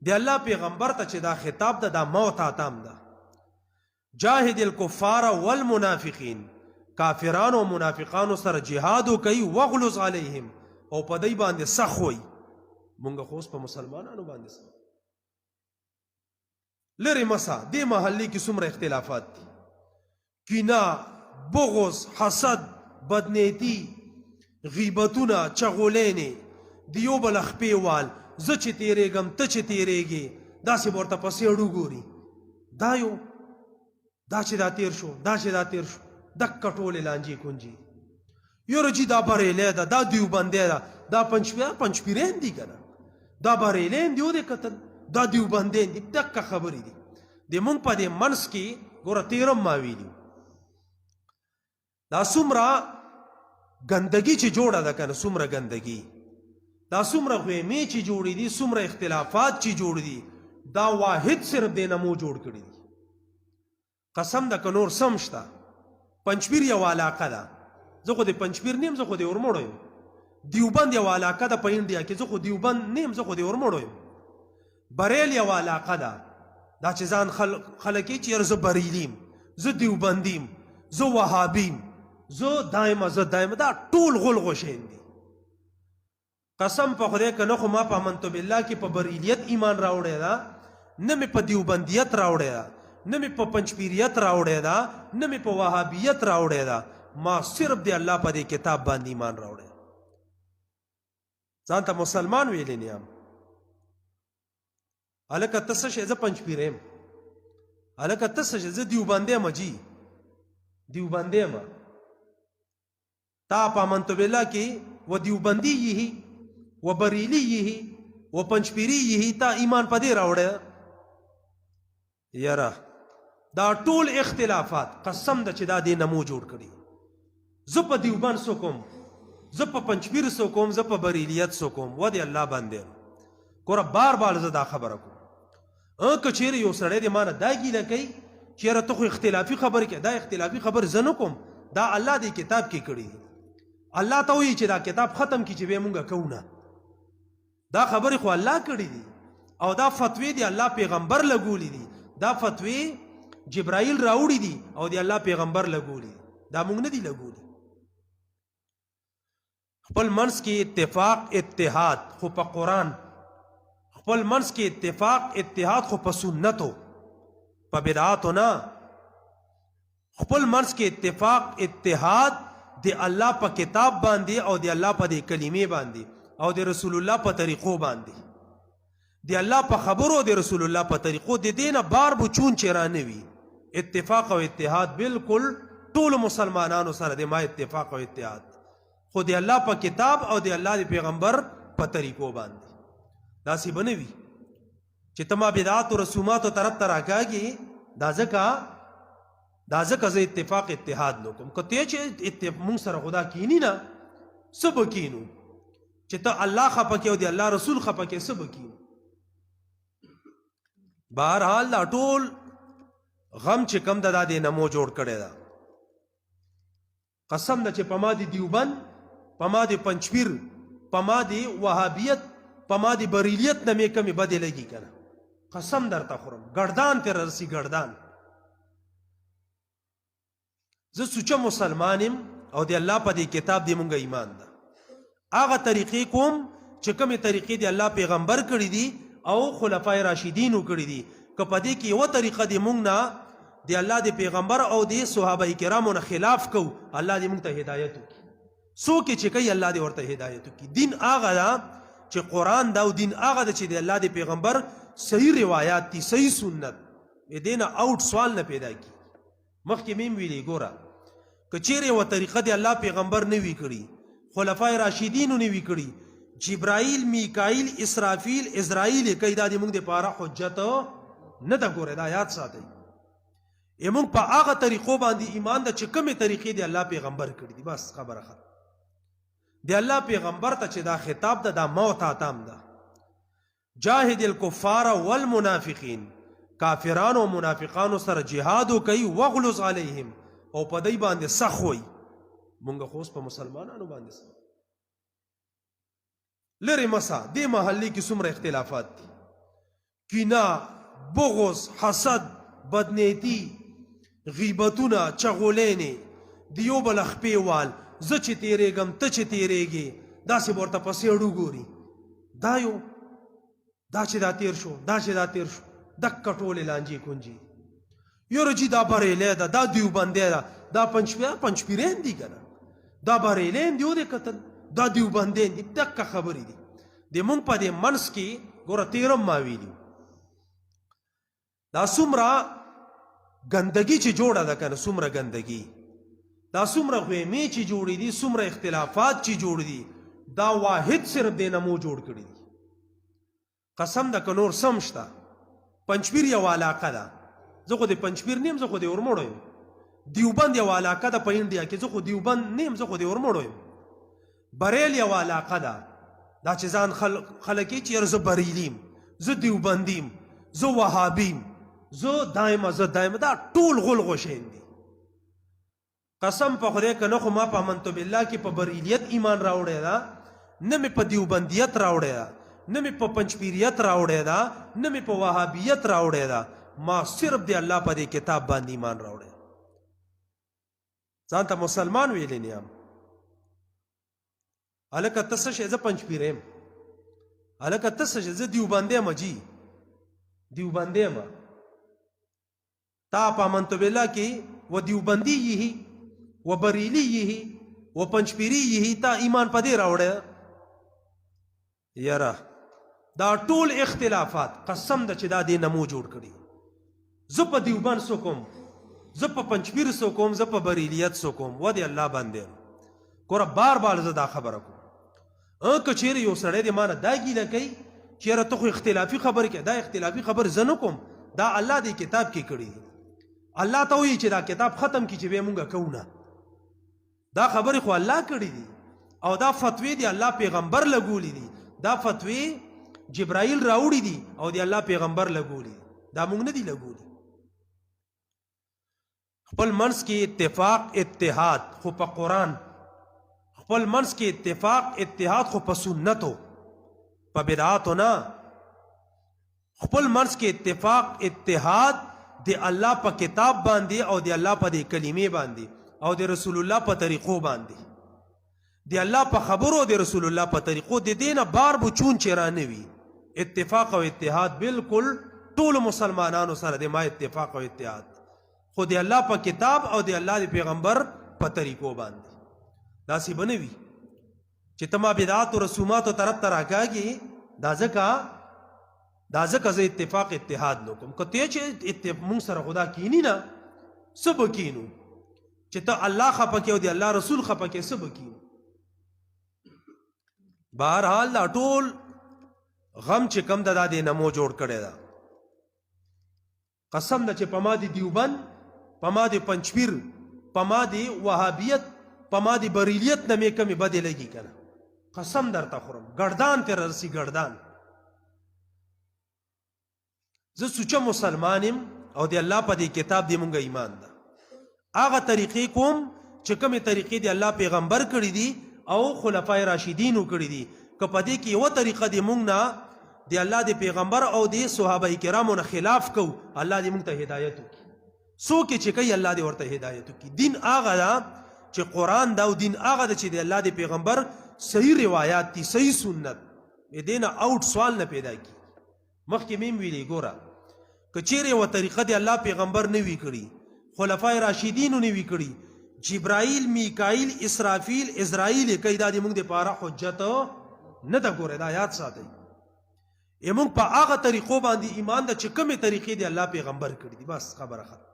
دی الله پیغمبر ته چې دا خطاب ده دا موت آتام ده جاهد الکفار والمنافقین کافرانو و منافقانو سره جهادو کوي وغلظ علیهم او په دای باندې سخت وي مونږ خو اوس په مسلمانانو باندې سخت لري مسا دې محلي کې څومره اختلافات دي کینا بغض حسد بدنیتی غیبتونه چغولینې دیو بل خپېوال زه چې تیرېږم ته چې تیرېږې داسې به ورته پسې اړو ګوري دا یو دا چې دا تیر شو دا چې دا تیر شو دکه ټولې لانجې کونجې یاره جي دا بریلی ده دا دیوبندی ده دا پنجپیرین دي که نه دا بریلین دي و دې کتل دا دیوبندین دي دکه خبرې دي د مونږ په دې منځ کې ګوره تیرم ما ویلي دا څومره ګندګي چې جوړه ده که نه څومره ګندګي دا څومره غویمې چې جوړې دي څومره اختلافات چې جوړ دي دا واحد صرف دې نه مو جوړ کړي دي قسم ده که نور سم شته پنجپیر یو علاقه ده زه خو د پنجپیر نیم زه خو د ورموړو یم دیوبند یو علاقه ده په انډیا کې زه خو دیوبند نیم زه خو د ورموړو یم بریل یو علاقه ده دا چې ځان خلک چې یاره زه بریلیم زه دیوبندیم زه وهابیم زه دایمه دا ټول غل غوشین دي قسم په خدای که نه خو ما په امنت بالله کې په بریلیت ایمان راوړی ده نه مې په دیوبندیت راوړی ده نه مې په پنجپیریت راوړی ده نه مې په وهابیت راوړی ده ما صرف د الله په دې کتاب باندې ایمان راوړی ځان ته مسلمان ویلی نه یم هلکه ته څه شی زه پنجپیری یم هلکه ته څه شی زه دیوبندی یم جي دیوبندی یم تا په امنت بالله کې و دیوبندی یهی و بریلی یهی و پنجپیری یهی تا ایمان په دې راوړی یاره دا ټول اختلافات قسم ده چې دا دې نمو جوړ کړي زه په دیوبند سو کوم زه په پنجپیر سو کوم زه په بریلیت سو کوم و دې الله باندې ګوره بار بار زه دا خبره کوم که چیرې یو سړی دې ما نه دا ګیله کوي چې یاره ته خو اختلافي خبرې کوې دا اختلافي خبر زه نه کوم دا الله دې کتاب کې کړي الله ته وایي چې دا کتاب ختم کړي چې بیا مونږ کوو نه دا خبرې خو الله کړي دي او دا فتوی دی الله پیغمبر لګولی دي دا فتوی جبرائیل راوړي دي او دی الله پیغمبر لګولی دا مونږ نه دي لګولی خپل منځ کې اتفاق اتحاد خو په قرآن خپل منځ کې اتفاق اتحاد خو په سنتو په بدعاتو نه خپل منځ کې اتفاق اتحاد دی الله په کتاب باندې او دی الله په دې کلمې باندې او دی رسول الله په طریقو باندې دی الله په خبرو دی رسول الله په طریقو دی دینه بار بچون چرانه وي اتفاق او اتحاد بالکل ټول مسلمانانو سره دی ما اتفاق او اتحاد خو دی الله په کتاب او دی الله دی پیغمبر په طریقو باندې داسې بنوي چې تما بدعات او رسومات او طرف ته راکاږي دا ځکه زه اتفاق اتحاد نه کوم کته چې مونږ سره خدا کینی نه سب کینو چې ته الله خپه کې او دی الله رسول خپه کې سب کینو بهرحال دا ټول غم چې کم د دې نمو جوړ کړی دا قسم ده چې په ما دی دیوبند په ما دی پنجپیر په ما دی وهابیت په ما دی بریلیت نه مې کمې بدې لګي که نه قسم درته خورم ګردان ته رسي ګردان زه سوچه مسلمان یم او دی الله په دې کتاب دی مونږ ایمان ده هغه طریقې کوم چې کومې طریقې دی الله پیغمبر کړي دي او خلفای راشدینو کړي دي که په دې کې یوه طریقه دی مونږ نه دی الله دی پیغمبر او دی صحابه کرامو نه خلاف کو الله دی مونږ ته هدایت وکړي څوک چې کوي الله دی ورته هدایت وکړي دین هغه ده چې قرآن دا او دین هغه ده چې دی الله دی پیغمبر صحیح روایات دي صحیح سنت دې نه آوټ سوال نه پیدا کی مخکې میم ویلې ګوره که چیرې یوه طریقه دی الله پیغمبر نه وي کړي خلفای راشدینو نه وي کړي جبرائیل میکائیل اسرافیل اسرائیل کوي دا د موږ دپاره حجت نه ده ګوره دا یاد ساتئ موږ په هغه طریقو باندې ایمان ده چې کومې طریقې دی الله پیغمبر کړي دي بس خبره ختم دی الله پیغمبر ته چې دا خطاب ده دا موت آتام ده جاهد الکفار والمنافقین کافرانو و منافقانو سره جهادو کوي وغلظ علیهم او په دای باندې سخت وي مونږ خو اوس په مسلمانانو باندې سخت لرې مسا دې محلې کې څومره اختلافات دي کینا بغض حسد بدنیتی غیبتونه چغولینې دیو بل خپې وال زه چې تیریږم ته چې تیریږې داسې به ورته په سیړو ګوري دا یو دا چې دا تیر شو دا چې دا تیر شو دکه ټولې لانجې کونجې یاره جي دا بریلی ده دا دیوبندی ده دا پنجپیرین دي که نه دا بریلین دي ودې کتل دا دیوبندین دي دکه خبرې دي د مونږ په دې منځ کې ګوره تیرم ما ویلي دا څومره ګندګي چې جوړه ده که نه څومره ګندګي دا څومره غویمې چې جوړې دي څومره اختلافات چې جوړ دي دا واحد صرف دې نه مو جوړ کړي دي قسم ده که نور سم شته پنجپیر یو علاقه ده زه خو د پنجپیر نیم زه خو د ورموړو یم دیوبند یو علاقه ده په انډیا کې زه خو دیوبند نیم زه خو د ورموړو یم بریل یو علاقه ده دا چې ځان خلک یې چې یاره زه بریلیم زه دیوبندیم زه وهابیم زه دایمه دا ټول غل غوشین دي قسم په خدای که نه خو ما په امنت بالله کې په بریلیت ایمان راوړی ده نه مې په دیوبندیت راوړی ده نه مې په پنجپیریت راوړی ده نه مې په وهابیت راوړی ده ما صرف د الله په دې کتاب باندې ایمان راوړی ځان ته مسلمان ویلی نه یم هلکه ته څه شی زه پنجپیری یم هلکه ته څه شی زه دیوبندی یم جي دیوبندی یم تا په امنت بالله کې و دیوبندی یې و بریلی یې و پنجپیری یې تا ایمان په دې راوړی یاره دا ټول اختلافات قسم ده چې دا دې نه مو جوړ کړي زه په دیوبند څه کوم زه په پنجپیر څه کوم زه په بریلیت څه کوم و دې الله باندې ګوره بار بار زه دا خبره کوم که چیرې یو سړی دې ما نه دا ګیله کوي چې یاره ته خو اختلافي خبرې کوې دا اختلافي خبر زه نه کوم دا الله دې کتاب کې کړي دي الله ته وایي چې دا کتاب ختم کړي چې بیا مونږ کوو نه دا خبرې خو الله کړي دي او دا فتوی دی الله پیغمبر لګولی دي دا فتوی جبرائیل راوړي دي او دی الله پیغمبر لګولی دا مونږ نه دي لګولی خپل منځ کې اتفاق اتحاد خو په قرآن خپل منځ کې اتفاق اتحاد خو په سنتو په بدعاتو نه خپل منځ کې اتفاق اتحاد دی الله په کتاب باندې او دی الله په دې کلمې باندې او دی رسول الله په طریقو باندې دی الله په خبرو دی رسول الله په طریقو دی دینه بار بچون چرانه وي اتفاق او اتحاد بالکل ټول مسلمانانو سره دی ما اتفاق او اتحاد خو دی الله په کتاب او دی الله دی پیغمبر په طریقو باندې داسې بنوي چې تما بدعات او رسومات او طرف ته راکاږي دا ځکه زه اتفاق اتحاد نو کوم که ته چې مونږ سره خدا کینی نه څه به کینو چې ته الله خفه کې او د الله رسول خفه کې څه به کینو بهرحال دا ټول غم چې کم ده دا دې نمو جوړ کړی ده قسم ده چې په ما د دیوبند په ما د پنجپیر په ما د وهابیت په ما د بریلیت نه مې کمې بدې لګي که نه قسم درته خورم ګردان ترې رسي ګردان زه سوچه مسلمان یم او د الله په دې کتاب دې مونږ ایمان ده هغه طریقې کوم چې کومې طریقې د الله پیغمبر کړي دي او خلفای راشدینو کړي دي که په دې کې یوه طریقه د مونږ نه د الله د پیغمبر او د صحابه کرامو نه خلاف کو الله دې مونږ ته هدایت وکړي څوک چې کوي الله دې ورته هدایت وکړي دین هغه ده چې قرآن ده او دین هغه ده چې د الله د پیغمبر صحیح روایات دي صحیح سنت دې نه آوټ سوال نه پیدا کړي مخکې مې ویلې ګوره که چیرې یوه طریقه د الله پیغمبر نه وي کړي خلفای راشدینو نه وي کړي جبرائیل میکائیل اسرافیل اسرائیل کوي دا د مونږ دپاره حجت نه ده ګوره دا یاد ساتئ مونږ په هغه طریقو باندې ایمان ده چې کومې طریقې د الله پیغمبر کړي دي بس خبره ختم